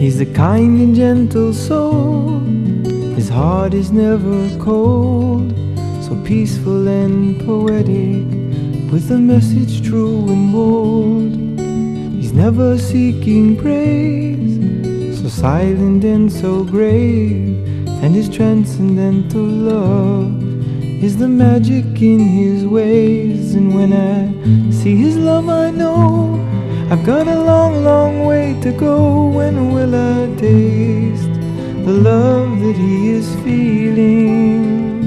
He's a kind and gentle soul. His heart is never cold, so peaceful and poetic, with a message true and bold. He's never seeking praise, so silent and so grave, and his transcendental love is the magic in his ways. And when I see his love, I know I've got a long, long way to go. When will I taste the love that he is feeling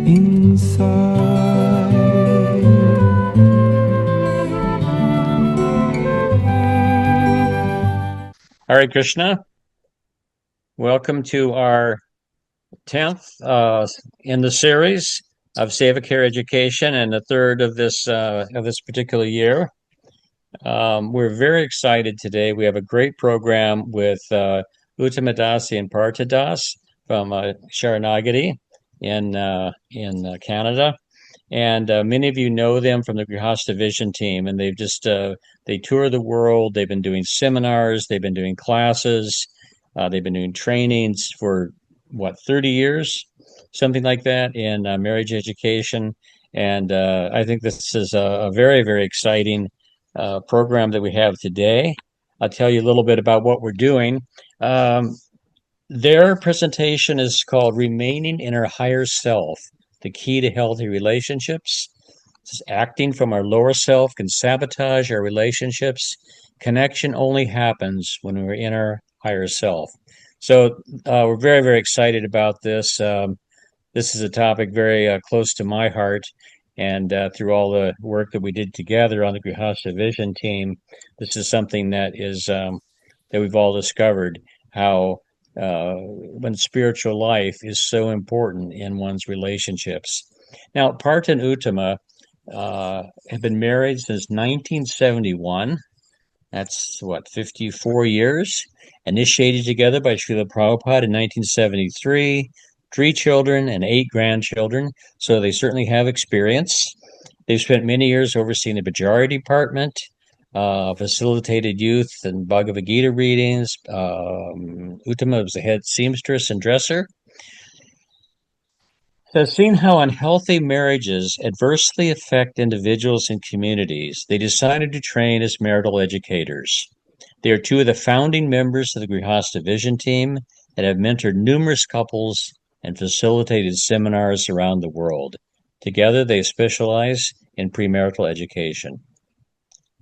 inside? All right, Krishna, welcome to our 10th in the series of Seva Care Education, and the third of this particular year. We're very excited today. We have a great program with Uttama Dasi and Partha Das from Sharanagati in Canada. And many of you know them from the Grihastha Vision team, and they've just they tour the world. They've been doing seminars, they've been doing classes, they've been doing trainings for 30 years, something like that, in marriage education. And I think this is a very, very exciting program that we have today. I'll tell you a little bit about what we're doing. Their presentation is called Remaining in Our Higher Self, the Key to Healthy Relationships. Acting from our lower self can sabotage our relationships. Connection only happens when we're in our higher self. So we're very, very excited about this. This is a topic very close to my heart. And through all the work that we did together on the Grihastha Vision team, this is something that is that we've all discovered, how when spiritual life is so important in one's relationships. Now, Partha and Uttama have been married since 1971. That's 54 years. Initiated together by Srila Prabhupada in 1973. 3 children and 8 grandchildren, so they certainly have experience. They've spent many years overseeing the Bajari department, facilitated youth and Bhagavad Gita readings. Uttama was the head seamstress and dresser. Has seen how unhealthy marriages adversely affect individuals and communities. They decided to train as marital educators. They are 2 of the founding members of the Grihastha Vision team and have mentored numerous couples and facilitated seminars around the world. Together, they specialize in premarital education.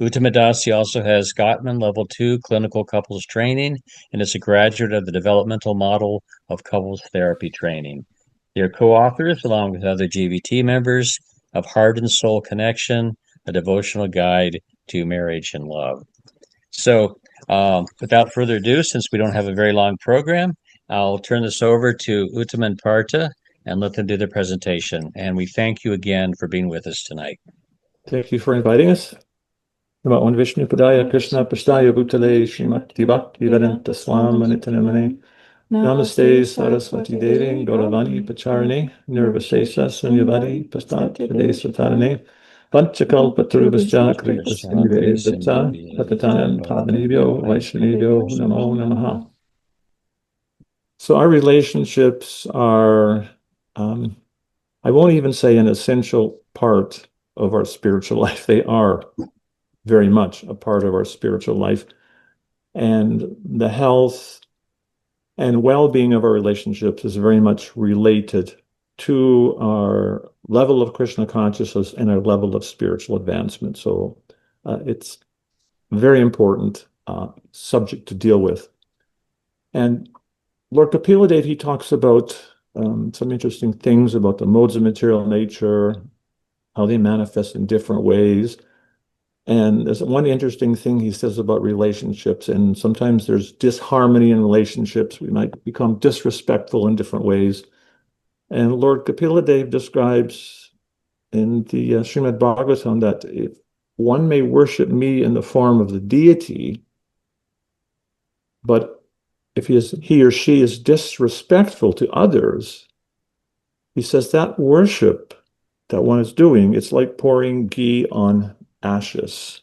Uttama Dasi also has Gottman Level 2 clinical couples training and is a graduate of the developmental model of couples therapy training. They are co-authors, along with other GVT members, of Heart and Soul Connection, a devotional guide to marriage and love. So, without further ado, since we don't have a very long program, I'll turn this over to Uttama and Partha and let them do their presentation. And we thank you again for being with us tonight. Thank you for inviting us. Namo Vishnu Padaya Krishna Pastaya Bhutale Srimati Bhakti Vedanta Swam Anitanamane Namaste Saraswati Devi Gauravani Pacharane Nirvasesa Sunyavadi Pastat Vade Satarane Panchakalpa Turubhascha Kripas Indiveda Patatanan Pavanebhyo Vaishnavyo Namo Namaha. So our relationships are, I won't even say an essential part of our spiritual life. They are very much a part of our spiritual life. And the health and well-being of our relationships is very much related to our level of Krishna consciousness and our level of spiritual advancement. So it's a very important subject to deal with. And Lord Kapila, he talks about some interesting things about the modes of material nature, how they manifest in different ways. And there's one interesting thing he says about relationships, and sometimes there's disharmony in relationships. We might become disrespectful in different ways. And Lord Kapila describes in the Srimad Bhagavatam that if one may worship me in the form of the deity, but if he or she is disrespectful to others, he says that worship that one is doing, it's like pouring ghee on ashes.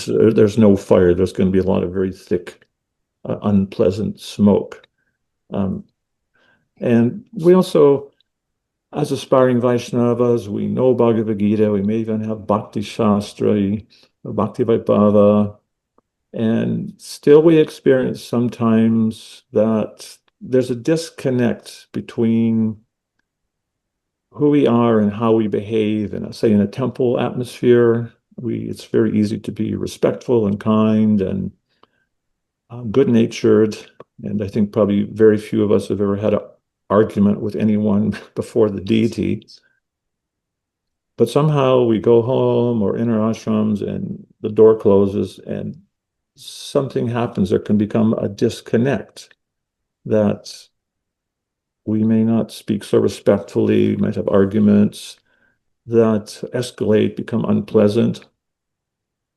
There's no fire. There's going to be a lot of very thick unpleasant smoke. And we also, as aspiring Vaishnavas, we know Bhagavad Gita, we may even have Bhakti Shastra, Bhakti Vaibhava, and still we experience sometimes that there's a disconnect between who we are and how we behave. And say in a temple atmosphere, it's very easy to be respectful and kind and good-natured. And I think probably very few of us have ever had an argument with anyone before the deity. But somehow we go home or in our ashrams and the door closes and something happens. There can become a disconnect that we may not speak so respectfully, might have arguments that escalate, become unpleasant.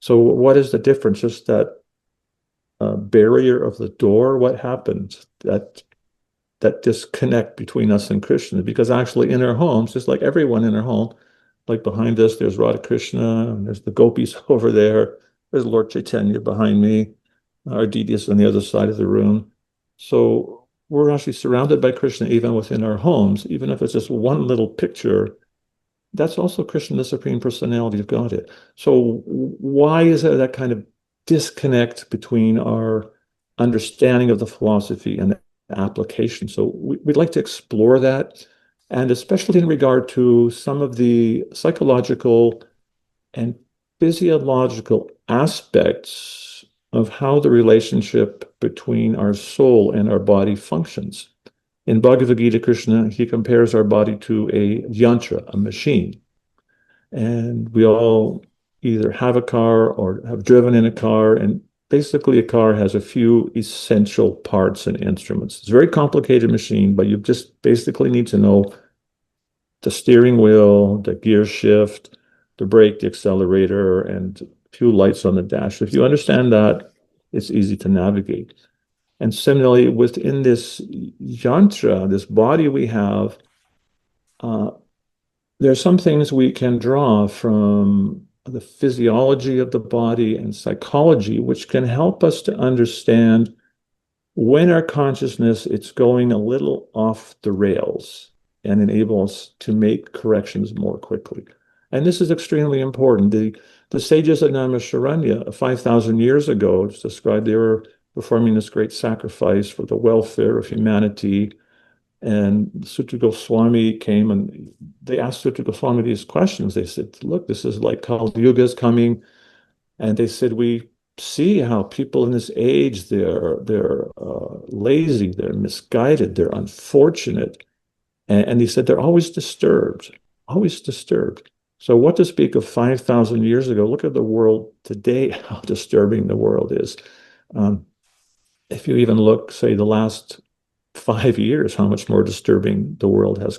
So what is the difference? Just that barrier of the door? What happened? That disconnect between us and Krishna? Because actually in our homes, just like everyone in our home, like behind us, there's Radha Krishna, and there's the gopis over there. There's Lord Chaitanya behind me. Our deity is on the other side of the room. So we're actually surrounded by Krishna even within our homes, even if it's just one little picture. That's also Krishna, the Supreme Personality of Godhead. So why is there that kind of disconnect between our understanding of the philosophy and the application? So we'd like to explore that, and especially in regard to some of the psychological and physiological aspects of how the relationship between our soul and our body functions. In Bhagavad Gita, Krishna, he compares our body to a yantra, a machine. And we all either have a car or have driven in a car. And basically, a car has a few essential parts and instruments. It's a very complicated machine, but you just basically need to know the steering wheel, the gear shift, the brake, the accelerator, and a few lights on the dash. If you understand that, it's easy to navigate. And similarly, within this yantra, this body we have, there are some things we can draw from the physiology of the body and psychology, which can help us to understand when our consciousness it's going a little off the rails and enable us to make corrections more quickly. And this is extremely important. The sages at Naimisharanya 5,000 years ago, it's described they were performing this great sacrifice for the welfare of humanity. And Sutra Goswami came and they asked Sutra Goswami these questions. They said, look, this is like Kali Yuga is coming. And they said, we see how people in this age, they're lazy, they're misguided, they're unfortunate. And he said, they're always disturbed, always disturbed. So what to speak of 5,000 years ago? Look at the world today, how disturbing the world is. If you even look, say, the last 5 years, how much more disturbing the world has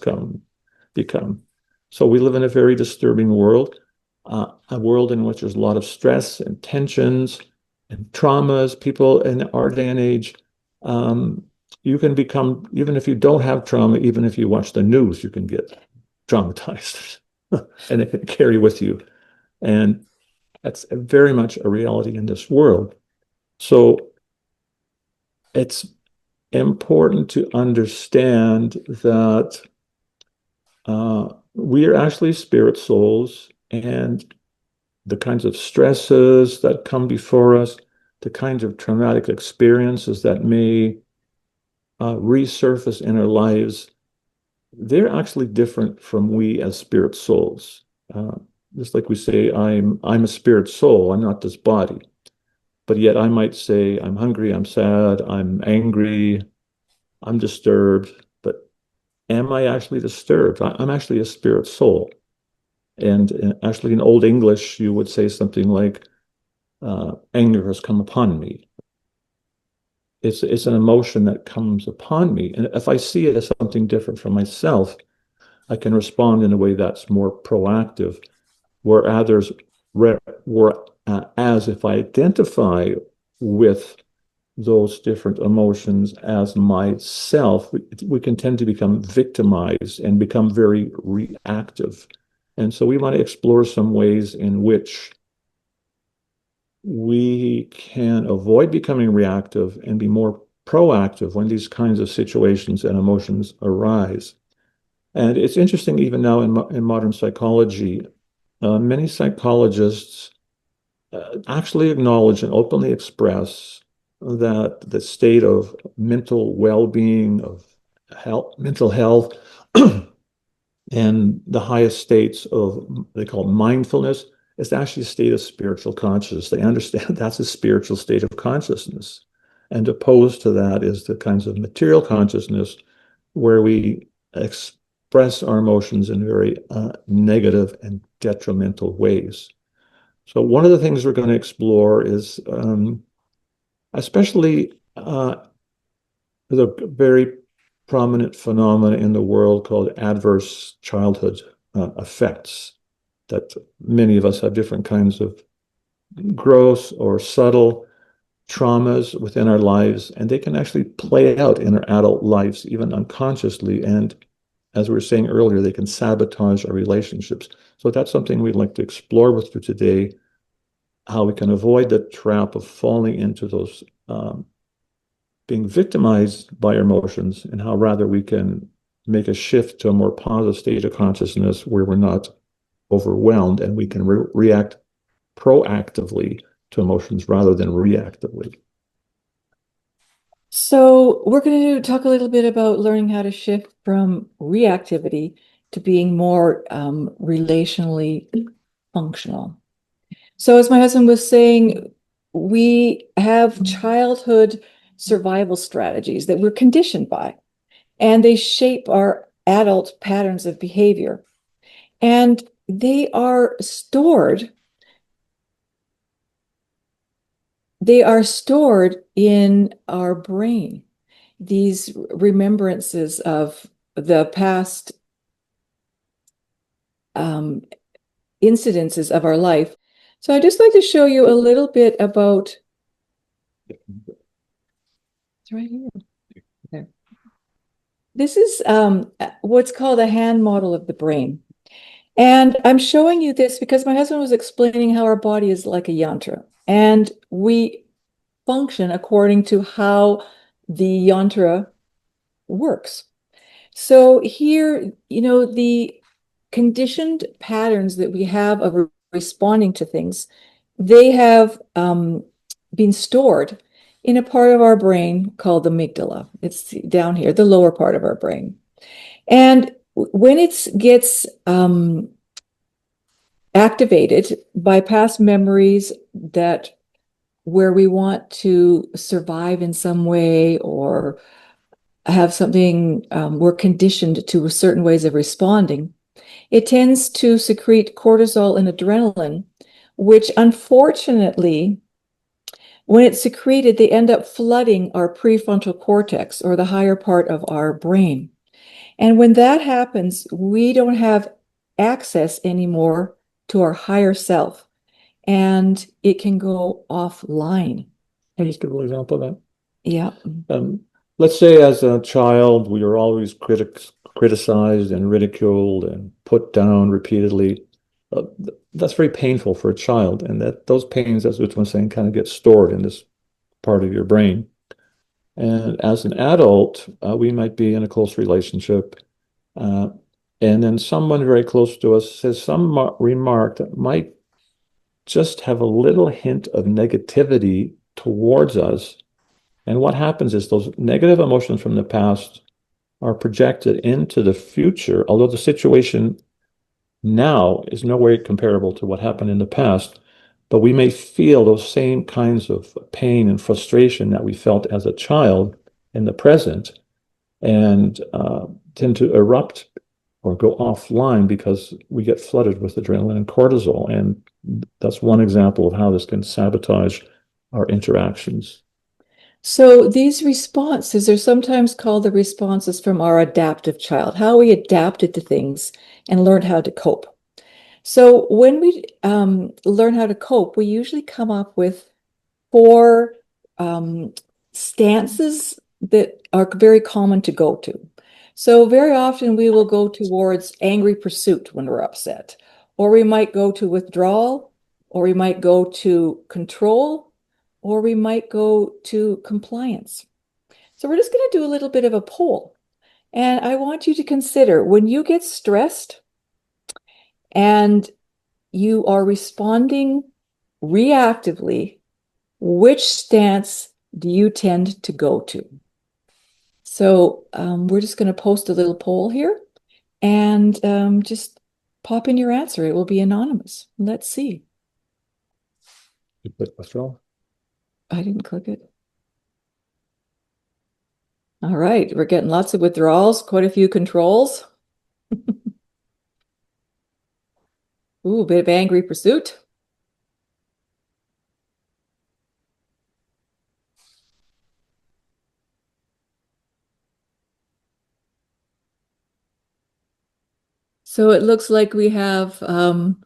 become. So we live in a very disturbing world, a world in which there's a lot of stress and tensions and traumas. People in our day and age, you can become, even if you don't have trauma, even if you watch the news, you can get traumatized and it can carry with you. And that's very much a reality in this world. So it's important to understand that we are actually spirit souls, and the kinds of stresses that come before us, the kinds of traumatic experiences that may resurface in our lives, they're actually different from we as spirit souls. Just like we say, I'm a spirit soul, I'm not this body. But yet I might say, I'm hungry, I'm sad, I'm angry, I'm disturbed. But am I actually disturbed? I'm actually a spirit soul. And actually in Old English, you would say something like, anger has come upon me. It's an emotion that comes upon me. And if I see it as something different from myself, I can respond in a way that's more proactive, where others, as if I identify with those different emotions as myself, we can tend to become victimized and become very reactive. And so we want to explore some ways in which we can avoid becoming reactive and be more proactive when these kinds of situations and emotions arise. And it's interesting, even now in modern psychology, many psychologists actually acknowledge and openly express that the state of mental well-being, of mental health, and the highest states of, they call it mindfulness, is actually a state of spiritual consciousness. They understand that's a spiritual state of consciousness. And opposed to that is the kinds of material consciousness where we express our emotions in very negative and detrimental ways. So one of the things we're going to explore is especially the very prominent phenomena in the world called adverse childhood effects, that many of us have different kinds of gross or subtle traumas within our lives, and they can actually play out in our adult lives, even unconsciously. And as we were saying earlier, they can sabotage our relationships. So that's something we'd like to explore with you today, how we can avoid the trap of falling into those being victimized by our emotions, and how rather we can make a shift to a more positive state of consciousness where we're not overwhelmed and we can react proactively to emotions rather than reactively. So we're going to talk a little bit about learning how to shift from reactivity to being more relationally functional. So as my husband was saying, we have childhood survival strategies that we're conditioned by, and they shape our adult patterns of behavior. And they are stored in our brain, these remembrances of the past incidences of our life. So I'd just like to show you a little bit about, it's right here. There. This is what's called a hand model of the brain. And I'm showing you this because my husband was explaining how our body is like a yantra, and we function according to how the yantra works. So here, the conditioned patterns that we have of responding to things, they have been stored in a part of our brain called the amygdala. It's down here, the lower part of our brain. And when it gets activated by past memories where we want to survive in some way or have something, we're conditioned to certain ways of responding, it tends to secrete cortisol and adrenaline, which unfortunately, when it's secreted, they end up flooding our prefrontal cortex, or the higher part of our brain. And when that happens, we don't have access anymore to our higher self, and it can go offline. Can you just give an example of that? Yeah. Let's say as a child, we were always criticized and ridiculed and put down repeatedly. That's very painful for a child, and those pains, as Uttama was saying, kind of get stored in this part of your brain. And as an adult, we might be in a close relationship, and then someone very close to us says some remark that might just have a little hint of negativity towards us. And what happens is those negative emotions from the past are projected into the future, although the situation now is no way comparable to what happened in the past. But we may feel those same kinds of pain and frustration that we felt as a child in the present, and tend to erupt or go offline because we get flooded with adrenaline and cortisol. And that's one example of how this can sabotage our interactions. So these responses are sometimes called the responses from our adaptive child, how we adapted to things and learned how to cope. So when we learn how to cope, we usually come up with 4 stances that are very common to go to. So very often we will go towards angry pursuit when we're upset, or we might go to withdrawal, or we might go to control, or we might go to compliance. So we're just going to do a little bit of a poll. And I want you to consider when you get stressed and you are responding reactively, which stance do you tend to go to? So we're just going to post a little poll here and just pop in your answer. It will be anonymous. Let's see. You click withdrawal. I didn't click it. All right, we're getting lots of withdrawals, quite a few controls. Ooh, a bit of angry pursuit. So it looks like we have 10 or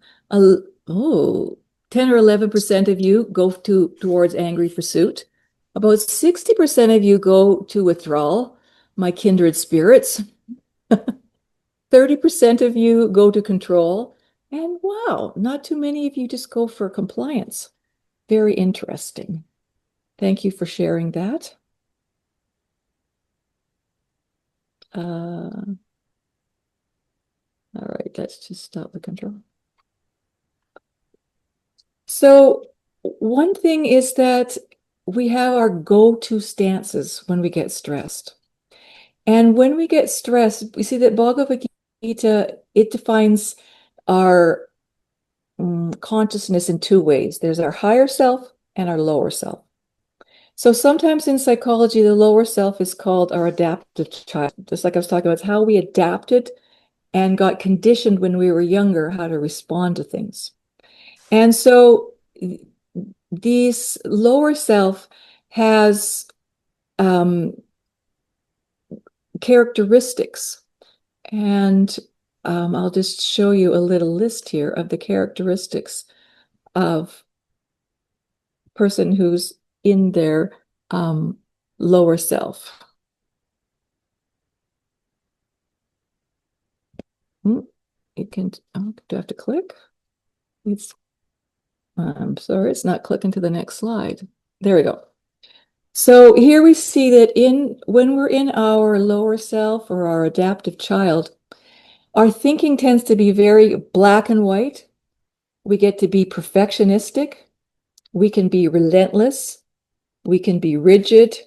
11% of you go towards angry pursuit. About 60% of you go to withdrawal, my kindred spirits. 30% of you go to control. And wow, not too many of you just go for compliance. Very interesting. Thank you for sharing that. All right, let's just stop the control. So one thing is that we have our go-to stances when we get stressed. And when we get stressed, we see that Bhagavad Gita, it defines our consciousness in two ways. There's our higher self and our lower self. So sometimes in psychology, the lower self is called our adaptive child. Just like I was talking about, it's how we adapted and got conditioned when we were younger how to respond to things. And so this lower self has characteristics. And I'll just show you a little list here of the characteristics of a person who's in their lower self. You can, do I have to click? I'm sorry, it's not clicking to the next slide. There we go. So here we see that when we're in our lower self or our adaptive child, our thinking tends to be very black and white. We get to be perfectionistic. We can be relentless. We can be rigid.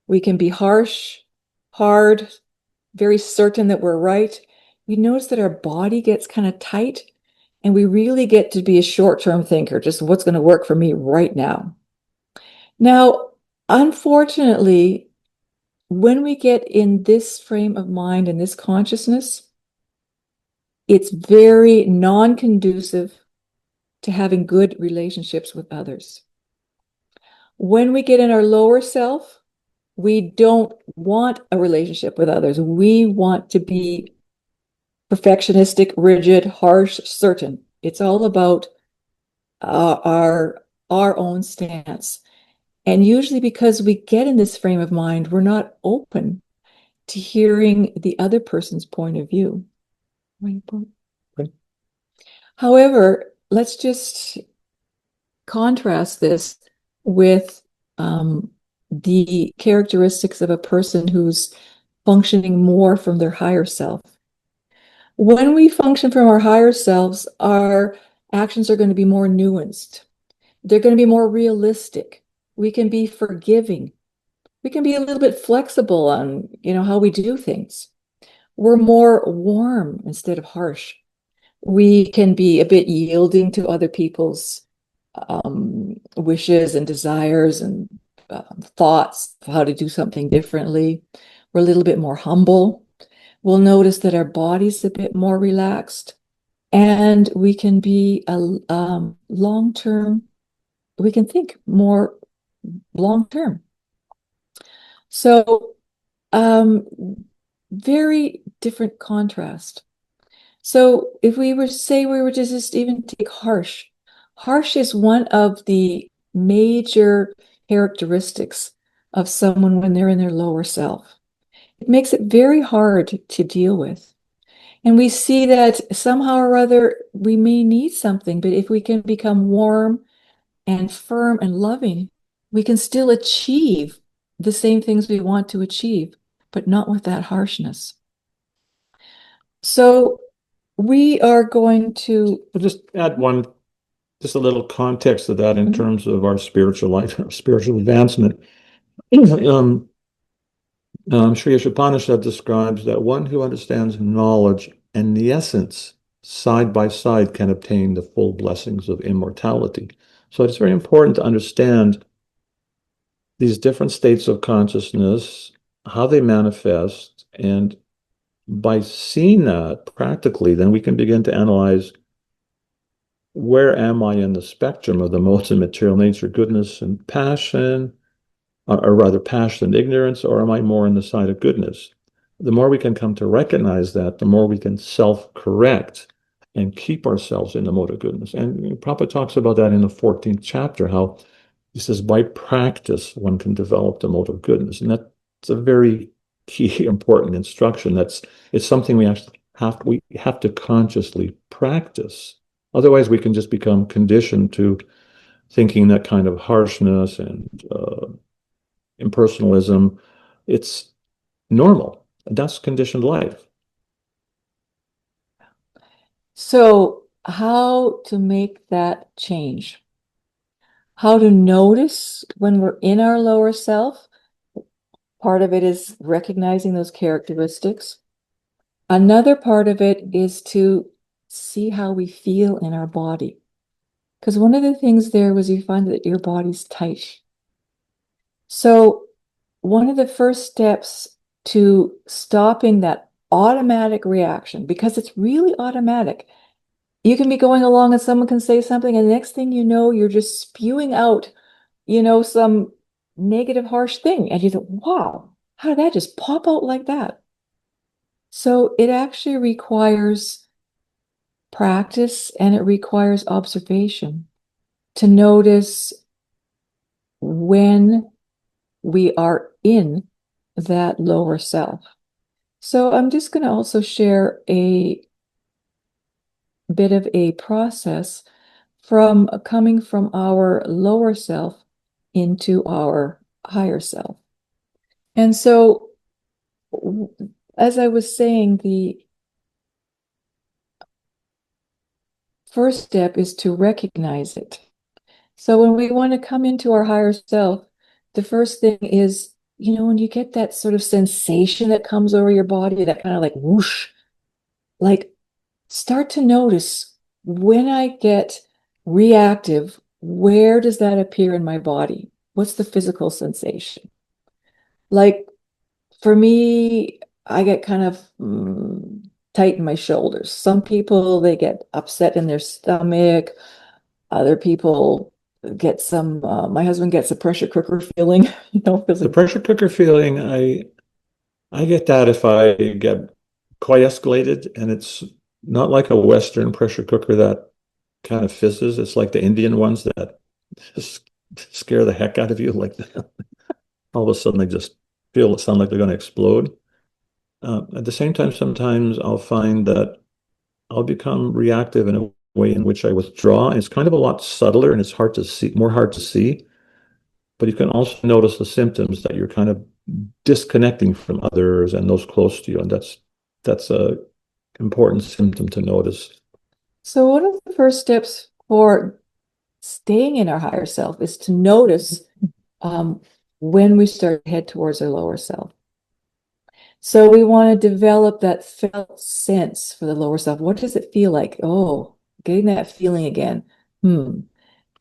We can be harsh, hard, very certain that we're right. We notice that our body gets kind of tight, and we really get to be a short-term thinker, just what's going to work for me right now. Now, unfortunately, when we get in this frame of mind and this consciousness, it's very non-conducive to having good relationships with others. When we get in our lower self, we don't want a relationship with others. We want to be perfectionistic, rigid, harsh, certain. It's all about our own stance. And usually because we get in this frame of mind, we're not open to hearing the other person's point of view. Okay. However, let's just contrast this with the characteristics of a person who's functioning more from their higher self. When we function from our higher selves, our actions are going to be more nuanced. They're going to be more realistic. We can be forgiving. We can be a little bit flexible on, how we do things. We're more warm instead of harsh. We can be a bit yielding to other people's wishes and desires and thoughts of how to do something differently. We're a little bit more humble. We'll notice that our body's a bit more relaxed, and we can be a long-term. We can think more long-term. So, very different contrast. So, if we were to just even take harsh. Harsh is one of the major characteristics of someone when they're in their lower self. It makes it very hard to deal with. And we see that somehow or other we may need something, but if we can become warm and firm and loving, we can still achieve the same things we want to achieve, but not with that harshness. So we are going to I'll just add just a little context to that in terms of our spiritual life, our spiritual advancement. Sri Upanishad describes that one who understands knowledge and the essence side by side can obtain the full blessings of immortality. So it's very important to understand these different states of consciousness, how they manifest, and by seeing that practically, then we can begin to analyze, where am I in the spectrum of the modes of material nature, goodness and passion, or rather passion and ignorance, or am I more on the side of goodness? The more we can come to recognize that, the more we can self-correct and keep ourselves in the mode of goodness. And Prabhupada talks about that in the 14th chapter, how he says by practice one can develop the mode of goodness. And that's a very key important instruction. It's something we have to consciously practice. Otherwise we can just become conditioned to thinking that kind of harshness and impersonalism, it's normal. That's conditioned life. So how to make that change? How to notice when we're in our lower self? Part of it is recognizing those characteristics. Another part of it is to see how we feel in our body. Because one of the things there was you find that your body's tight. So one of the first steps to stopping that automatic reaction, because it's really automatic, you can be going along and someone can say something, and the next thing you know, you're just spewing out, some negative, harsh thing. And you think, wow, how did that just pop out like that? So it actually requires practice and it requires observation to notice when we are in that lower self. So I'm just going to also share a bit of a process from coming from our lower self into our higher self. And so, as I was saying, the first step is to recognize it. So when we want to come into our higher self, the first thing is, when you get that sort of sensation that comes over your body, that kind of like whoosh, like start to notice when I get reactive, where does that appear in my body? What's the physical sensation? Like for me, I get kind of tight in my shoulders. Some people, they get upset in their stomach. Other people get my husband gets a pressure cooker feeling, The pressure cooker feeling, I get that if I get quite escalated, and it's not like a Western pressure cooker that kind of fizzes. It's like the Indian ones that just scare the heck out of you. Like all of a sudden they just sound like they're going to explode. At the same time, sometimes I'll find that I'll become reactive in a way in which I withdraw. And it's kind of a lot subtler and it's more hard to see. But you can also notice the symptoms that you're kind of disconnecting from others and those close to you. And that's a important symptom to notice. So one of the first steps for staying in our higher self is to notice when we start to head towards our lower self. So we want to develop that felt sense for the lower self. What does it feel like? Oh, getting that feeling again.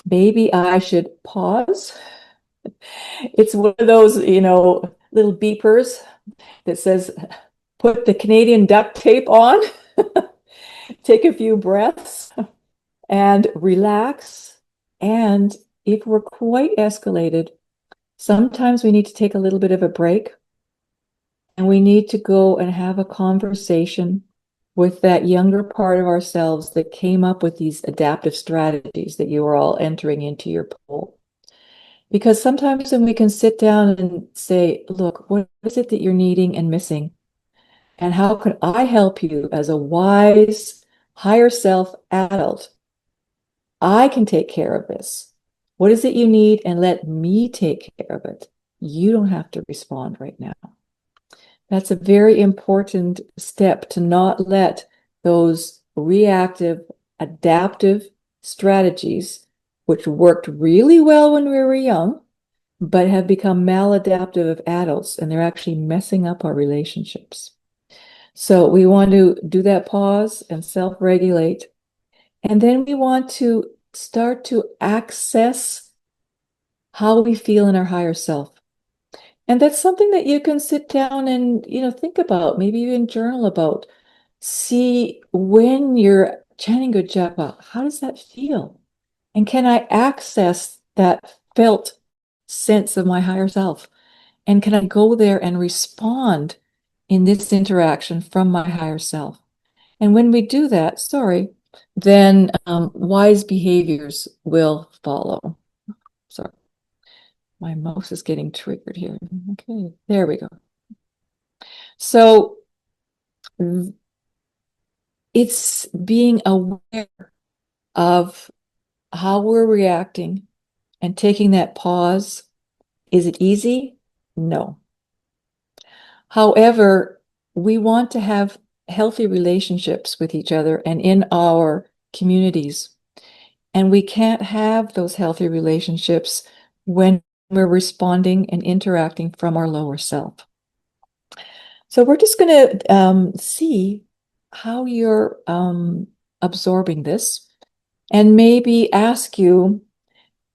Maybe I should pause. It's one of those, little beepers that says, put the Canadian duct tape on, take a few breaths and relax. And if we're quite escalated, sometimes we need to take a little bit of a break. And we need to go and have a conversation with that younger part of ourselves that came up with these adaptive strategies that you are all entering into your pool. Because sometimes when we can sit down and say, look, what is it that you're needing and missing? And how can I help you as a wise, higher self adult? I can take care of this. What is it you need? And let me take care of it. You don't have to respond right now. That's a very important step, to not let those reactive, adaptive strategies, which worked really well when we were young, but have become maladaptive of adults, and they're actually messing up our relationships. So we want to do that pause and self-regulate. And then we want to start to access how we feel in our higher self. And that's something that you can sit down and, think about, maybe even journal about. See, when you're chanting good japa, how does that feel? And can I access that felt sense of my higher self? And can I go there and respond in this interaction from my higher self? And when we do that, then wise behaviors will follow. Sorry, my mouse is getting triggered here. Okay, there we go. So it's being aware of how we're reacting and taking that pause. Is it easy? No. However, we want to have healthy relationships with each other and in our communities. And we can't have those healthy relationships when we're responding and interacting from our lower self. So we're just going to see how you're absorbing this, and maybe ask you,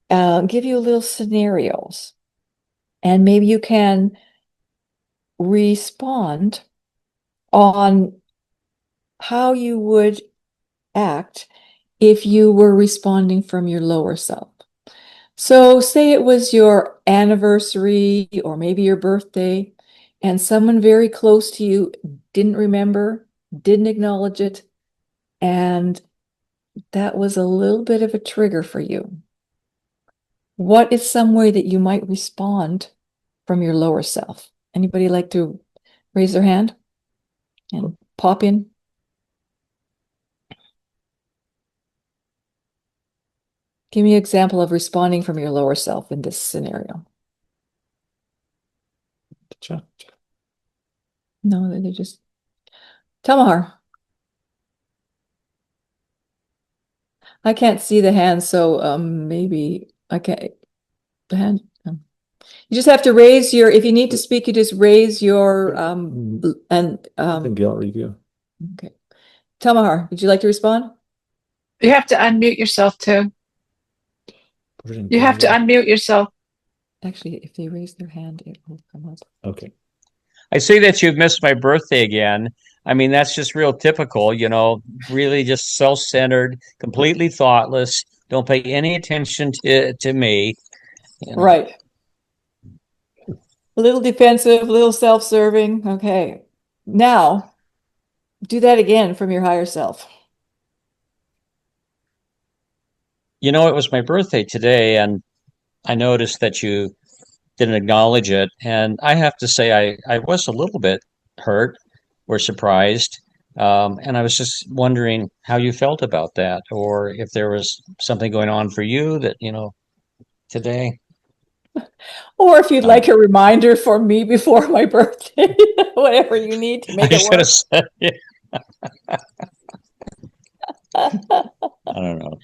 give you little scenarios, and maybe you can respond on how you would act if you were responding from your lower self. So say it was your anniversary or maybe your birthday, and someone very close to you didn't remember, didn't acknowledge it, and that was a little bit of a trigger for you. What is some way that you might respond from your lower self? Anybody like to raise their hand and pop in? Give me an example of responding from your lower self in this scenario. No, they're just Tamahar. I can't see the hand, so maybe I can't. The hand. You just have to raise your. If you need to speak, you just raise your I think I'll review. Okay, Tamahar, would you like to respond? You have to unmute yourself too. You have to unmute yourself. Actually, if they raise their hand, it will come up. Okay. I see that you've missed my birthday again. I mean, that's just real typical, really just self-centered, completely thoughtless. Don't pay any attention to me. Right. A little defensive, a little self-serving. Okay. Now, do that again from your higher self. It was my birthday today, and I noticed that you didn't acknowledge it. And I have to say, I was a little bit hurt or surprised. And I was just wondering how you felt about that, or if there was something going on for you that, today. Or if you'd like a reminder for me before my birthday, whatever you need to make it work. Said, yeah. I don't know.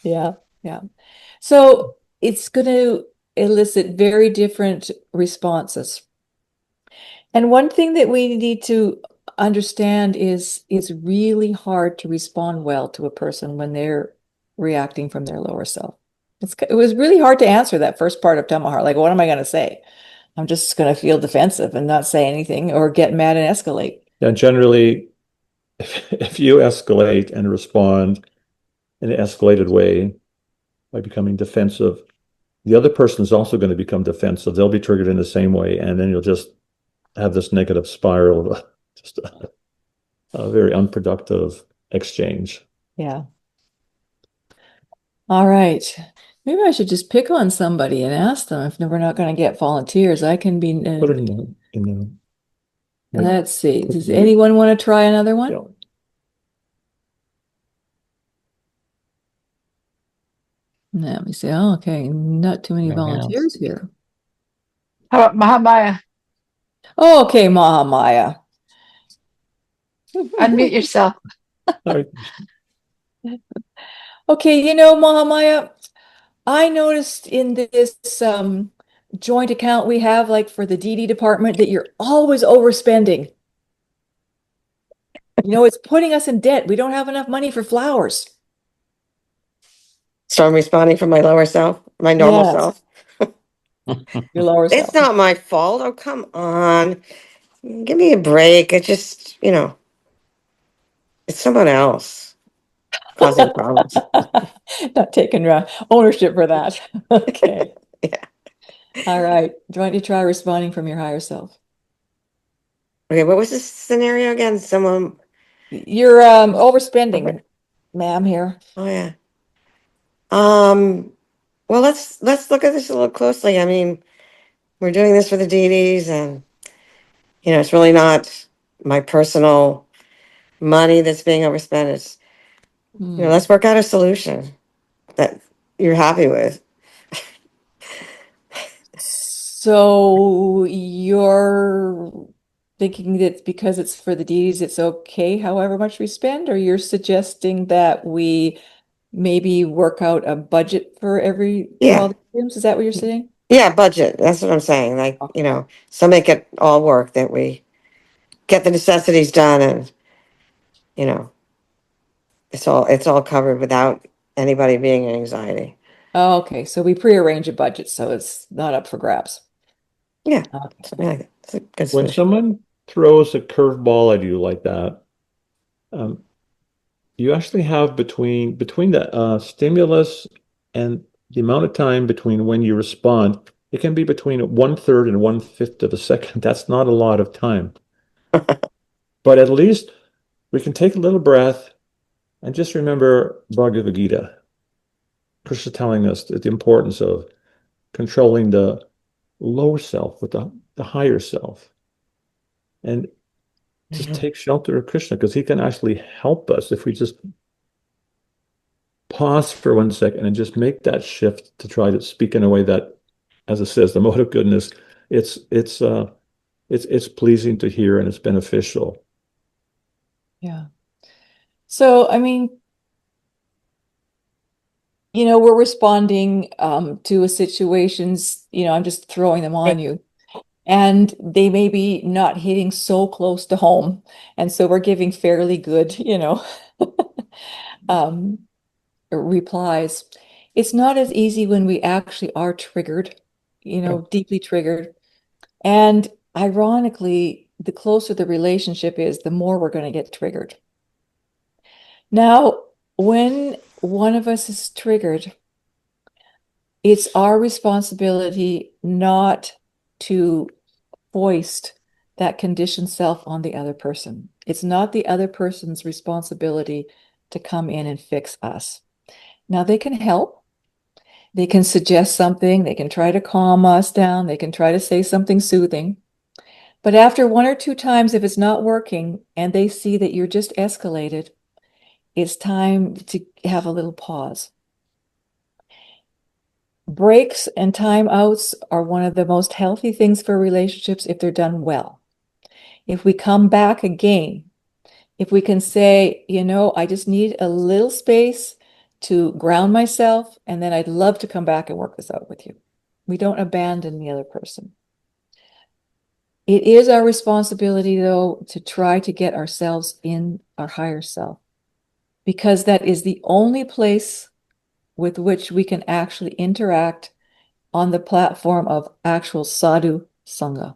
Yeah. So it's going to elicit very different responses. And one thing that we need to understand is it's really hard to respond well to a person when they're reacting from their lower self. It was really hard to answer that first part of Tamahar. Like, what am I going to say? I'm just going to feel defensive and not say anything or get mad and escalate. Yeah, generally, if you escalate and respond in an escalated way by becoming defensive, the other person is also going to become defensive. They'll be triggered in the same way, and then you'll just have this negative spiral of just a very unproductive exchange. Yeah. All right. Maybe I should just pick on somebody and ask them if we're not going to get volunteers. I can be. Put it in the Let's see. Does anyone want to try another one? Yeah. Let me see. Oh, okay. Not too many No hands. volunteers here. How about Mahamaya? Oh, okay, Mahamaya. Unmute yourself. Sorry. Okay, you know, Mahamaya, I noticed in this joint account we have, like for the DD department, that you're always overspending. You know, it's putting us in debt. We don't have enough money for flowers. So I'm responding from my lower self, my normal Yes. self. Your lower It's self. not my fault. Oh, come on. Give me a break. It just, it's someone else causing problems. Not taking ownership for that. Okay. Yeah. All right. Do you want to try responding from your higher self? Okay, what was this scenario again? Someone, You're overspending, ma'am, here. oh yeah. Well, let's look at this a little closely. I mean, we're doing this for the deities, and it's really not my personal money that's being overspent. It's let's work out a solution that you're happy with. So you're thinking that because it's for the deities, it's okay however much we spend, or you're suggesting that we maybe work out a budget for Yeah. all the rooms? Is that what you're saying? Yeah, budget. That's what I'm saying. Like, Okay. so make it all work, that we get the necessities done, and it's all covered without anybody being in anxiety. Oh, okay. So we prearrange a budget so it's not up for grabs. Yeah. Okay. Yeah, it's a good When solution. someone throws a curveball at you like that, you actually have between the stimulus and the amount of time between when you respond, it can be between 1/3 and 1/5 of a second. That's not a lot of time. But at least we can take a little breath and just remember Bhagavad Gita. Krishna telling us the importance of controlling the lower self with the higher self. And just take shelter of Krishna, because he can actually help us if we just pause for 1 second and just make that shift to try to speak in a way that, as it says, the mode of goodness, it's pleasing to hear and it's beneficial. Yeah. So, I mean, we're responding to situations, I'm just throwing them on you. And they may be not hitting so close to home. And so we're giving fairly good, replies. It's not as easy when we actually are triggered, deeply triggered. And ironically, the closer the relationship is, the more we're going to get triggered. Now, when one of us is triggered, it's our responsibility not to foist that conditioned self on the other person. It's not the other person's responsibility to come in and fix us. Now, they can help. They can suggest something. They can try to calm us down. They can try to say something soothing. But after 1 or 2 times, if it's not working and they see that you're just escalated, it's time to have a little pause. Breaks and timeouts are one of the most healthy things for relationships if they're done well. If we come back again, if we can say, I just need a little space to ground myself, and then I'd love to come back and work this out with you. We don't abandon the other person. It is our responsibility, though, to try to get ourselves in our higher self, because that is the only place with which we can actually interact on the platform of actual sadhu sangha.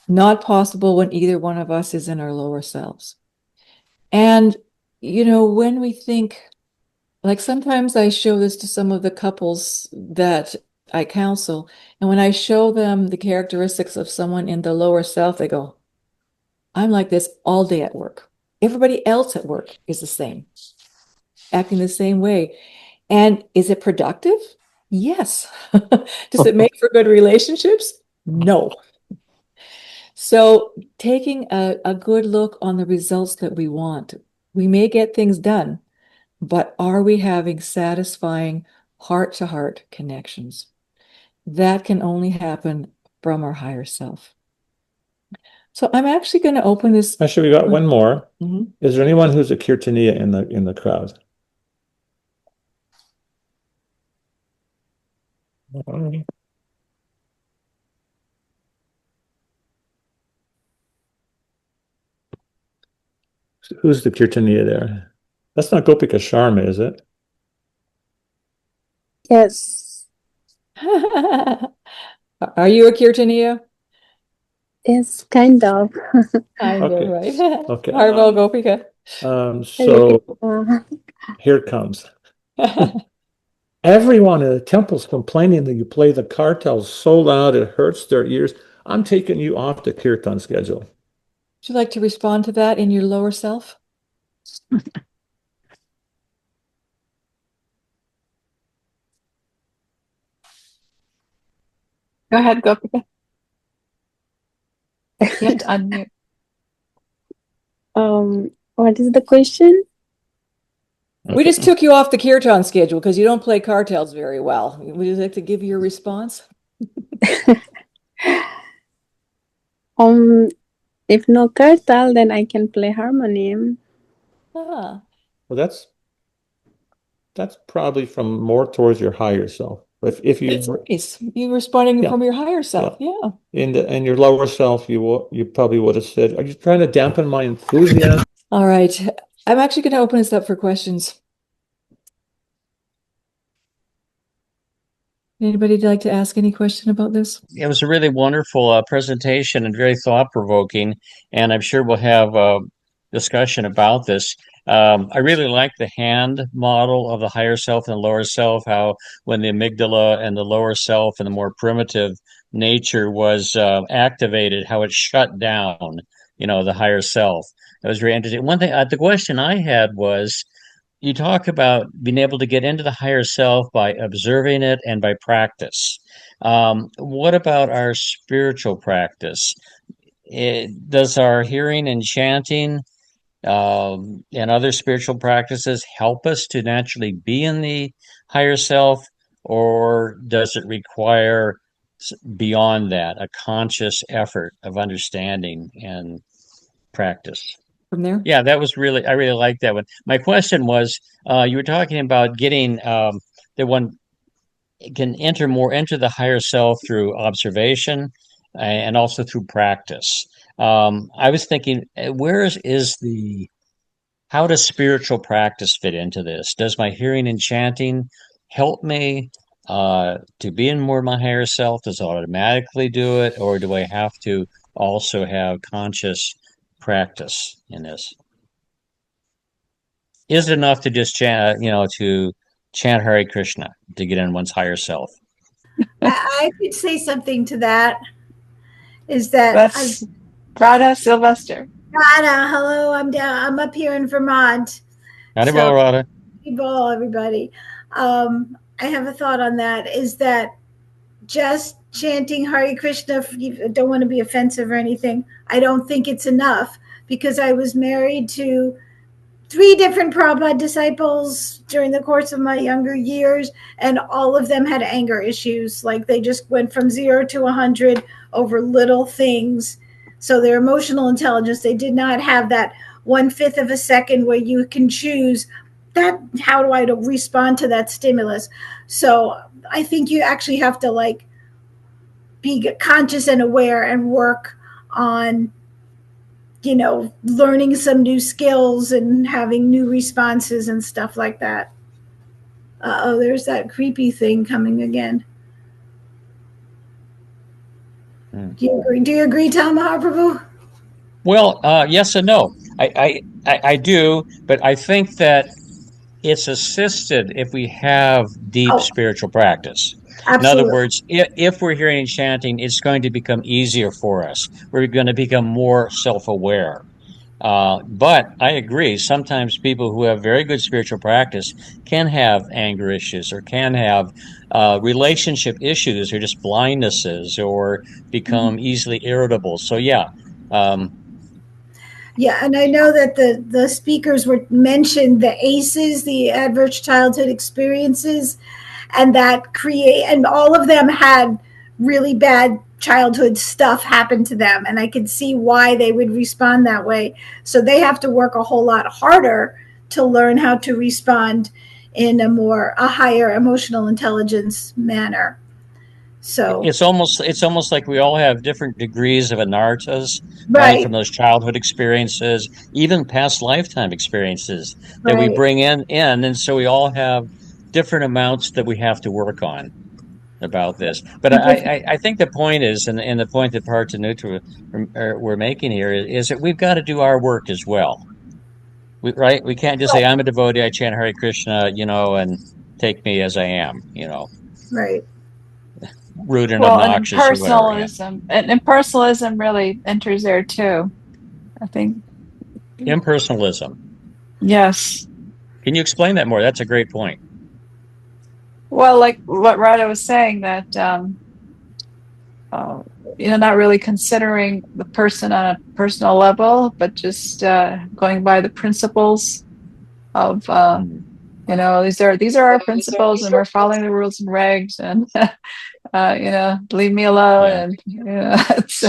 Not possible when either one of us is in our lower selves. And, when we think, like sometimes I show this to some of the couples that I counsel, and when I show them the characteristics of someone in the lower self, they go, I'm like this all day at work. Everybody else at work is the same, acting the same way. And is it productive? Yes. Does it make for good relationships? No. So taking a good look on the results that we want. We may get things done, but are we having satisfying heart-to-heart connections? That can only happen from our higher self. So I'm actually going to open this. Actually, we got one more. Mhm. Is there anyone who's a Kirtaniya in the crowd? Who's the Kirtaniya there? That's not Gopika Sharma, is it? Yes, Are you a Kirtaniya? yes, kind of. Kind of, Okay. right? Okay. Harmo Gopika. So here it comes. Everyone in the temple's complaining that you play the cartels so loud it hurts their ears. I'm taking you off the kirtan schedule. Would you like to respond to that in your lower self? Go ahead, Gopika. You have to unmute. What is the question? We just took you off the kirtan schedule because you don't play cartels very well. Would you like to give your response? If no kartal, then I can play harmonium. Ah, Well, that's probably from more towards your higher self. But if you that's nice. You responding Yeah. from your higher self. Yeah. in your lower self, you probably would have said, "Are you trying to dampen my enthusiasm?" All right. I'm actually going to open this up for questions. Anybody like to ask any question about this? It was a really wonderful presentation and very thought-provoking, and I'm sure we'll have a discussion about this. I really like the hand model of the higher self and the lower self, how when the amygdala and the lower self and the more primitive nature was activated, how it shut down, the higher self. That was very interesting. One thing, the question I had was, you talk about being able to get into the higher self by observing it and by practice. What about our spiritual practice? Does our hearing and chanting and other spiritual practices help us to naturally be in the higher self, or does it require beyond that a conscious effort of understanding and practice? From there? Yeah, I really like that one. My question was, you were talking about getting that one can enter the higher self through observation and also through practice. I was thinking, how does spiritual practice fit into this? Does my hearing and chanting help me to be in more of my higher self? Does it automatically do it, or do I have to also have conscious practice in this? Is it enough to just chant, to chant Hare Krishna to get in one's higher self? I could say something to that. Is that That's Radha Sylvester. Radha? Hello, I'm down. I'm up here in Vermont. Haribo, Radha. Haribo, everybody. I have a thought on that. Is that just chanting Hare Krishna? I don't want to be offensive or anything. I don't think it's enough because I was married to 3 different Prabhupada disciples during the course of my younger years, and all of them had anger issues. Like they just went from 0 to 100 over little things. So their emotional intelligence, they did not have that 1/5 of a second where you can choose that. How do I respond to that stimulus? So I think you actually have to be conscious and aware and work on learning some new skills and having new responses and stuff like that. Oh, there's that creepy thing coming again. Do you agree, Tom Mahaprabhu? Well, yes and no. I do, but I think that it's assisted if we have deep spiritual practice. Absolutely. In other words, if we're hearing and chanting, it's going to become easier for us. We're going to become more self-aware. But I agree, sometimes people who have very good spiritual practice can have anger issues or can have relationship issues or just blindnesses or become easily irritable. So, yeah. Yeah, and I know that the speakers were mentioned the ACEs, the adverse childhood experiences, and that create, and all of them had really bad childhood stuff happen to them, and I could see why they would respond that way. So they have to work a whole lot harder to learn how to respond in a higher emotional intelligence manner. So It's almost like we all have different degrees of anartas, right, right, from those childhood experiences, even past lifetime experiences that we right. bring in, and so we all have different amounts that we have to work on about this. But I think the point is, and the point that Partha Nutra we're making here is that we've got to do our work as well. Right? We can't just say, I'm a devotee, I chant Hare Krishna, and take me as I am, Right. rude and Well, and obnoxious or whatever. Yeah. impersonalism really enters there too, I think. Impersonalism. Yes. Can you explain that more? That's a great point. Well, like what Radha was saying, that not really considering the person on a personal level, but just going by the principles of these are our principles, and we're following the rules and regs, and leave me alone. Yeah. And it's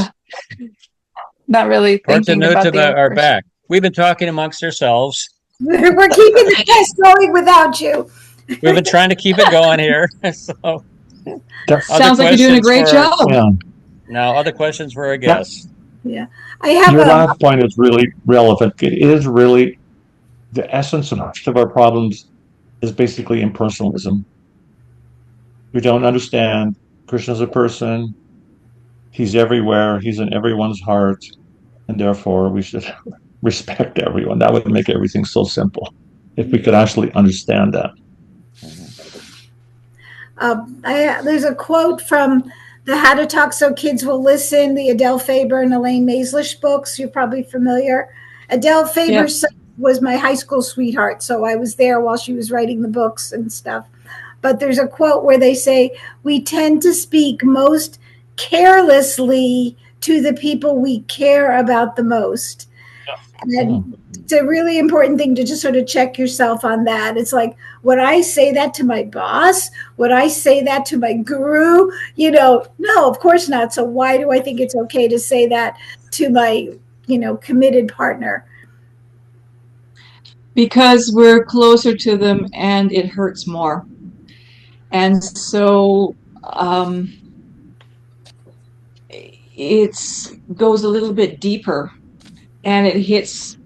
not really thinking about the other are person. back. We've been talking amongst ourselves. We're keeping the test going without you. We've been trying to keep it going here. So sounds like you're doing a great job. Yeah. Now, other questions for our guests. Yeah, I have your last point is really relevant. It is really the essence of most of our problems is basically impersonalism. We don't understand Krishna's a person. He's everywhere. He's in everyone's heart. And therefore, we should respect everyone. That would make everything so simple if we could actually understand that. There's a quote from the How to Talk So Kids Will Listen, the Adele Faber and Elaine Maislish books. You're probably familiar. Adele Faber was my high school sweetheart, so I was there while she was writing the books and stuff. But there's a quote where they say, we tend to speak most carelessly to the people we care about the most. And it's a really important thing to just sort of check yourself on that. It's like, would I say that to my boss? Would I say that to my guru? No, of course not. So why do I think it's okay to say that to my, committed partner? Because we're closer to them and it hurts more. And so it goes a little bit deeper, and it hits,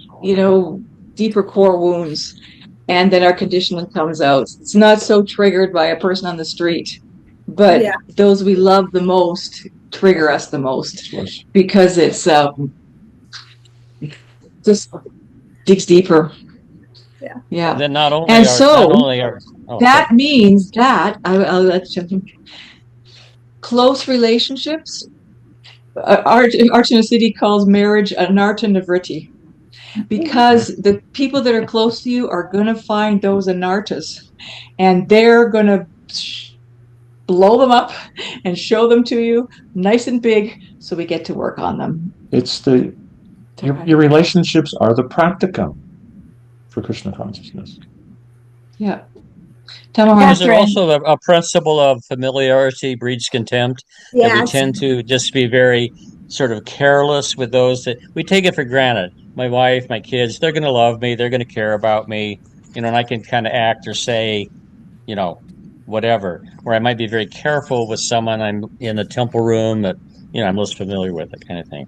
deeper core wounds. And then our conditioning comes out. It's not so triggered by a person on the street, but those we love the most trigger us the most, because it's just digs deeper. Yeah. And then not only that means that I'll let you. Close relationships. Archana City calls marriage anarta nivritti, because the people that are close to you are going to find those anartas, and they're going to blow them up and show them to you nice and big, so we get to work on them. It's your relationships are the practicum for Krishna consciousness. Yeah. Is there also a principle of familiarity breeds contempt? Yeah, that we tend to just be very sort of careless with those that we take it for granted. My wife, my kids, they're going to love me. They're going to care about me, and I can kind of act or say, whatever. Where I might be very careful with someone I'm in the temple room that, I'm less familiar with, that kind of thing.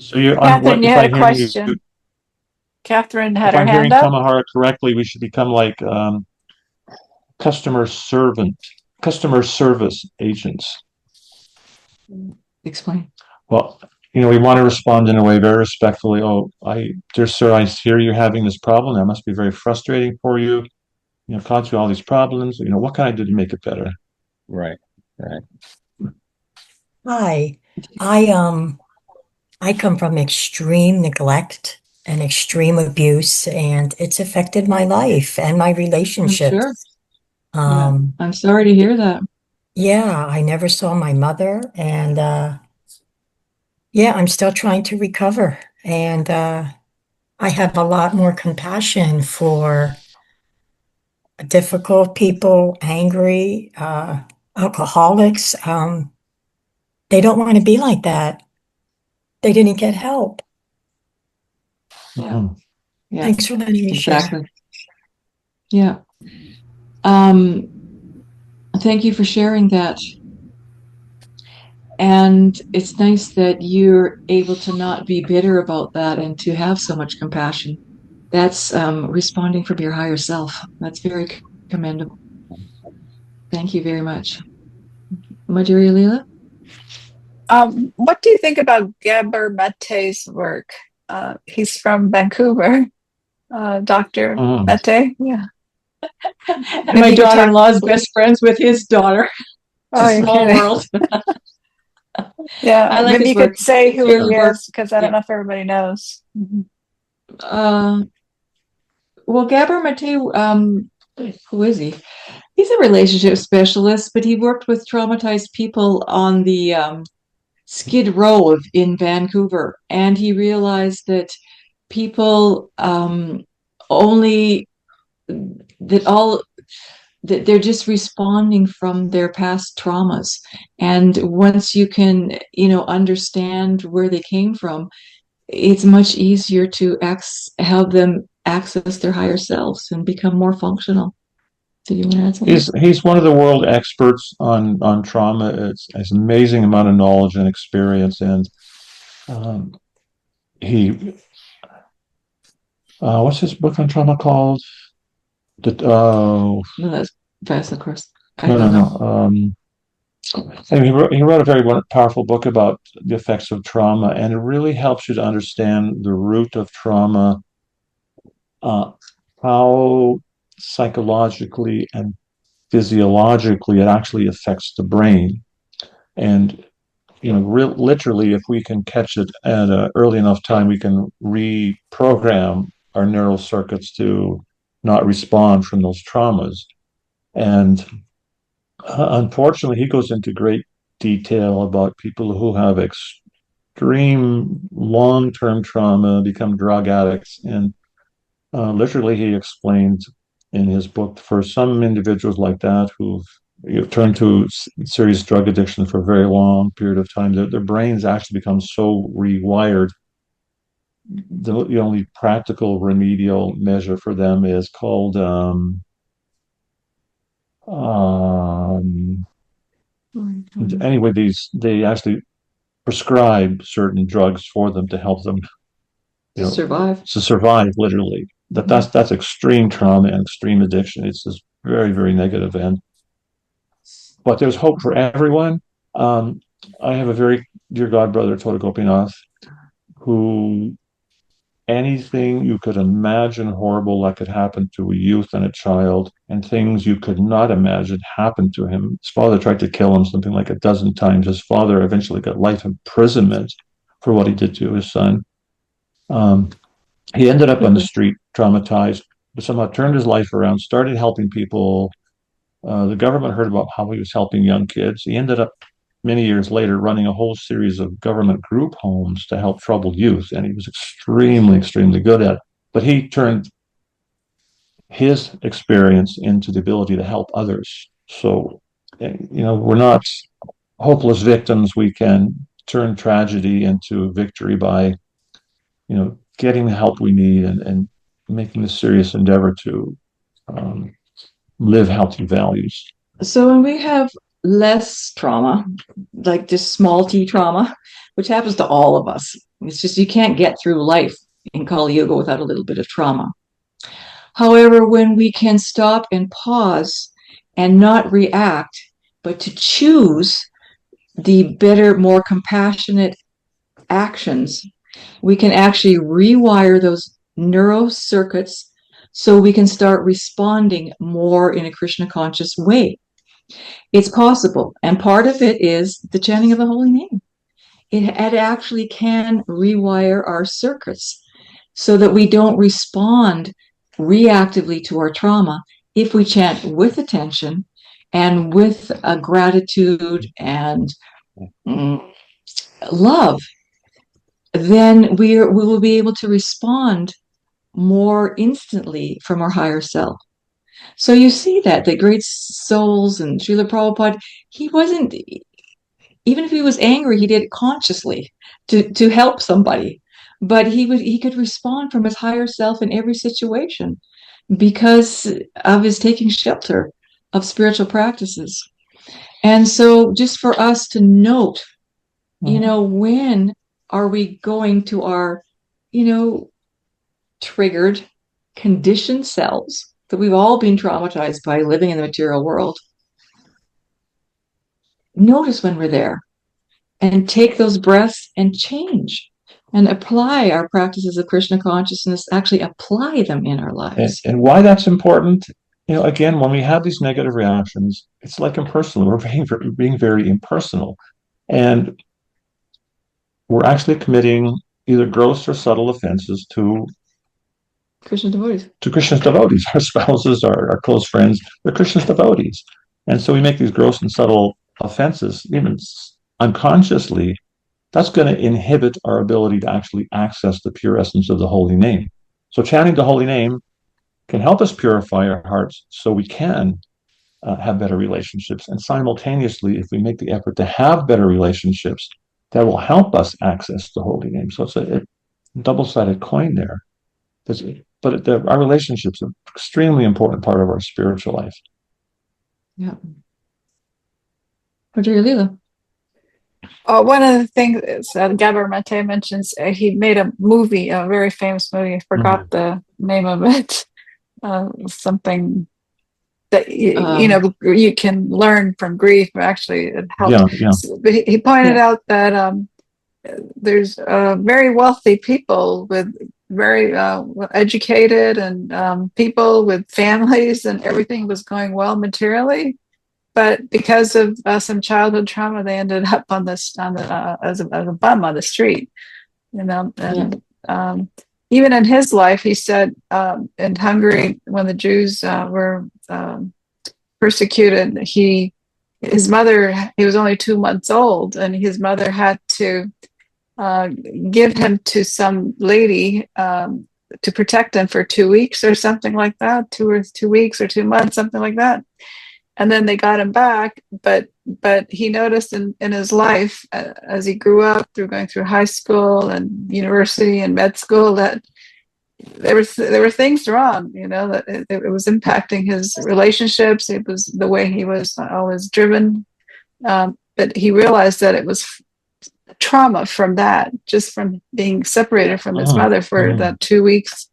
So you're Catherine, you had a question. Catherine had her hand up. If I'm hearing Tamahara correctly, we should become like customer service agents. Explain. Well, we want to respond in a way very respectfully. Oh, dear sir, I hear you're having this problem. That must be very frustrating for you. Caused you all these problems. What can I do to make it better? Right. Hi, I I come from extreme neglect and extreme abuse, and it's affected my life and my relationships. Sure. I'm sorry to hear that. Yeah, I never saw my mother, and I'm still trying to recover. And I have a lot more compassion for difficult people, angry, alcoholics. They don't want to be like that. They didn't get help. Yeah. Thanks for letting me share. Yeah. Thank you for sharing that. And it's nice that you're able to not be bitter about that and to have so much compassion. That's responding from your higher self. That's very commendable. Thank you very much. Madhuri Leela? What do you think about Gabor Mate's work? He's from Vancouver. Dr. Mate. Yeah. And my daughter-in-law is best friends with his daughter. It's a small world. Yeah, like maybe you could say who he is, because I don't know if everybody knows. Well, Gabor Mate, who is he? He's a relationship specialist, but he worked with traumatized people on the Skid Row in Vancouver, and he realized that people that they're just responding from their past traumas, and once you can understand where they came from, it's much easier to help them access their higher selves and become more functional. Do you want to add something? He's one of the world experts on trauma. It's an amazing amount of knowledge and experience, and he what's his book on trauma called? No, that's fast, of course. No. He wrote a very powerful book about the effects of trauma, and it really helps you to understand the root of trauma, how psychologically and physiologically it actually affects the brain. And literally, if we can catch it at an early enough time, we can reprogram our neural circuits to not respond from those traumas. And unfortunately, he goes into great detail about people who have extreme long-term trauma, become drug addicts. And literally, he explained in his book, for some individuals like that who've turned to serious drug addiction for a very long period of time, their brains actually become so rewired. The only practical remedial measure for them is called anyway, they actually prescribe certain drugs for them to help them survive literally. That's extreme trauma and extreme addiction. It's just very, very negative end. But there's hope for everyone. I have a very dear godbrother, Tota Gopinath, who anything you could imagine horrible that could happen to a youth and a child, and things you could not imagine happened to him. His father tried to kill him something like a dozen times. His father eventually got life imprisonment for what he did to his son. He ended up on the street, traumatized, but somehow turned his life around, started helping people. The government heard about how he was helping young kids. He ended up many years later running a whole series of government group homes to help troubled youth, and he was extremely, extremely good at it. But he turned his experience into the ability to help others. So, we're not hopeless victims. We can turn tragedy into victory by, getting the help we need and making a serious endeavor to live healthy values. So when we have less trauma, like just small t trauma, which happens to all of us, it's just you can't get through life in Kali Yuga without a little bit of trauma. However, when we can stop and pause and not react, but to choose the better, more compassionate actions, we can actually rewire those neural circuits so we can start responding more in a Krishna conscious way. It's possible. And part of it is the chanting of the holy name. it actually can rewire our circuits so that we don't respond reactively to our trauma if we chant with attention and with a gratitude and love. Then we will be able to respond more instantly from our higher self. So you see that the great souls and Srila Prabhupada, he wasn't, even if he was angry, he did it consciously to help somebody. But he could respond from his higher self in every situation because of his taking shelter of spiritual practices. And so just for us to note, when are we going to our, triggered, conditioned selves that we've all been traumatized by living in the material world. Notice when we're there and take those breaths and change and apply our practices of Krishna consciousness, actually apply them in our lives. And why that's important, again, when we have these negative reactions, it's like impersonal. We're being very impersonal. And we're actually committing either gross or subtle offenses to Krishna's devotees. To Krishna's devotees, our spouses, our close friends, they're Krishna's devotees. And so we make these gross and subtle offenses, even unconsciously. That's going to inhibit our ability to actually access the pure essence of the holy name. So chanting the holy name can help us purify our hearts so we can have better relationships. And simultaneously, if we make the effort to have better relationships, that will help us access the holy name. So it's a double-sided coin there. But our relationships are an extremely important part of our spiritual life. Yeah. Vajrayana Leela. One of the things Gabor Mate mentions, he made a movie, a very famous movie. I forgot the name of it. Something that you can learn from grief. Actually, it helps. Yeah. So, but he pointed out that there's very wealthy people with very educated and people with families, and everything was going well materially. But because of some childhood trauma, they ended up as a bum on the street, And even in his life, he said in Hungary, when the Jews were persecuted, his mother, he was only 2 months old, and his mother had to give him to some lady to protect him for 2 weeks or something like that, 2 weeks or 2 months, something like that. And then they got him back, but he noticed in his life as he grew up, going through high school and university and med school, that there were things wrong, that it was impacting his relationships. It was the way he was always driven, but he realized that it was trauma from that, just from being separated from his mother for that 2 weeks.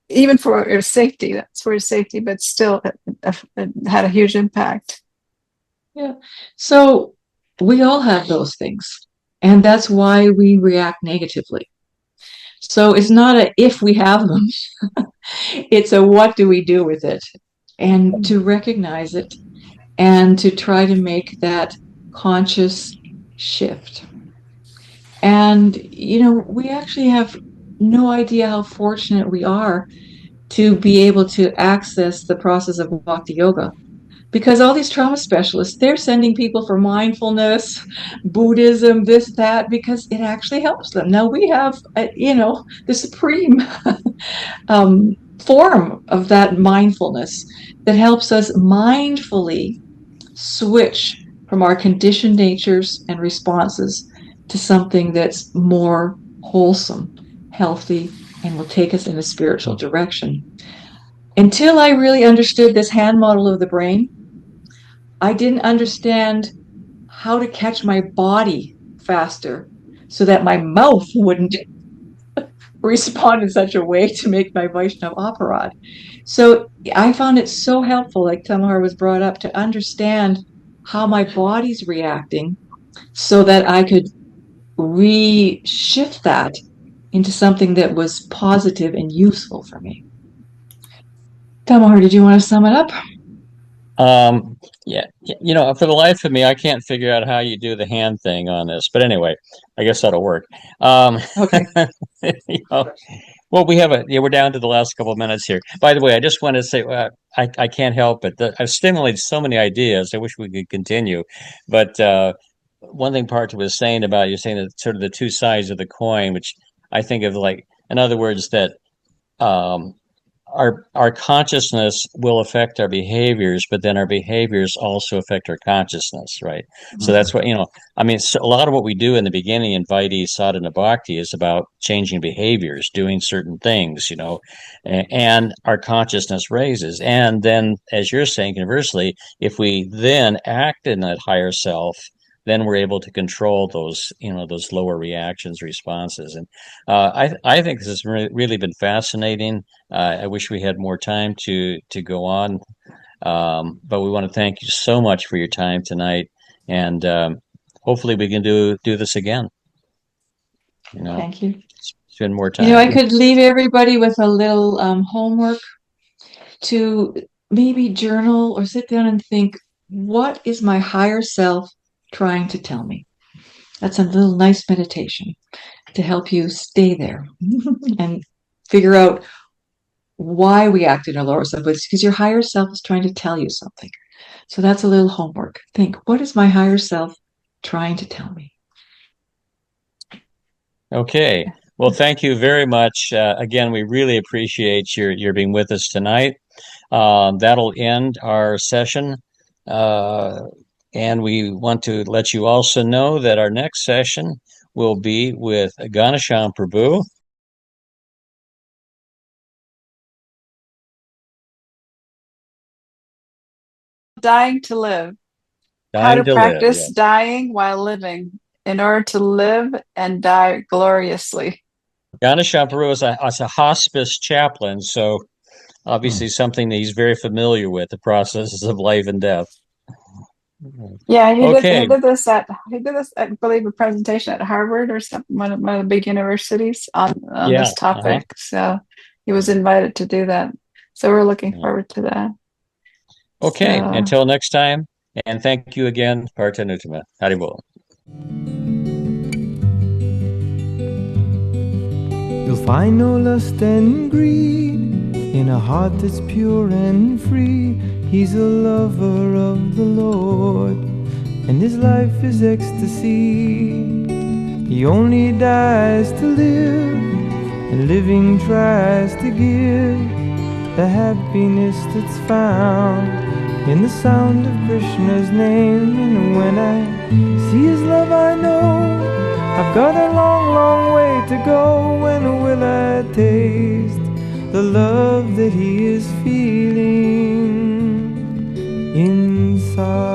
Even for his safety, that's for his safety, but still it had a huge impact. Yeah. So we all have those things, and that's why we react negatively. So it's not a if we have them, it's a what do we do with it, and to recognize it and to try to make that conscious shift. And, we actually have no idea how fortunate we are to be able to access the process of bhakti yoga, because all these trauma specialists, they're sending people for mindfulness, Buddhism, this, that, because it actually helps them. Now we have, the supreme form of that mindfulness that helps us mindfully switch from our conditioned natures and responses to something that's more wholesome, healthy, and will take us in a spiritual direction. Until I really understood this hand model of the brain, I didn't understand how to catch my body faster so that my mouth wouldn't respond in such a way to make my Vaishnav aparad. So I found it so helpful, like Tamahar was brought up, to understand how my body's reacting so that I could reshift that into something that was positive and useful for me. Tamahar, did you want to sum it up? Yeah, for the life of me, I can't figure out how you do the hand thing on this. But anyway, I guess that'll work. Okay. Well, we're down to the last couple of minutes here. By the way, I just want to say, I can't help it. I've stimulated so many ideas. I wish we could continue. But one thing Partha was saying about, you're saying that sort of the two sides of the coin, which I think of like, in other words, that um, our consciousness will affect our behaviors, but then our behaviors also affect our consciousness, right? So that's what, I mean, so a lot of what we do in the beginning in Vaidhi, Sadhana, Bhakti is about changing behaviors, doing certain things, and our consciousness raises. And then, as you're saying, conversely, if we then act in that higher self, then we're able to control those, those lower reactions, responses. And I think this has really been fascinating. I wish we had more time to go on, but we want to thank you so much for your time tonight, and hopefully we can do this again. Thank you. Spend more time. I could leave everybody with a little homework to maybe journal or sit down and think, what is my higher self trying to tell me? That's a little nice meditation to help you stay there and figure out why we act in our lower self. It's because your higher self is trying to tell you something. So that's a little homework. Think, what is my higher self trying to tell me? Okay. Well, thank you very much. Again, we really appreciate your being with us tonight. That'll end our session. And we want to let you also know that our next session will be with Ganesham Prabhu. Dying to live. How to practice dying while living in order to live and die gloriously. Ganesham Prabhu is a hospice chaplain, so obviously something that he's very familiar with, the processes of life and death. Yeah, he did this, I believe, a presentation at Harvard or something, one of the big universities on this topic. So he was invited to do that. So we're looking forward to that. Okay, until next time, and thank you again, Partha and Uttama. Haribol. You'll find no lust and greed in a heart that's pure and free. He's a lover of the Lord, and his life is ecstasy. He only dies to live, and living tries to give the happiness that's found in the sound of Krishna's name. And when I see his love, I know I've got a long, long way to go. When will I taste the love that he is feeling inside?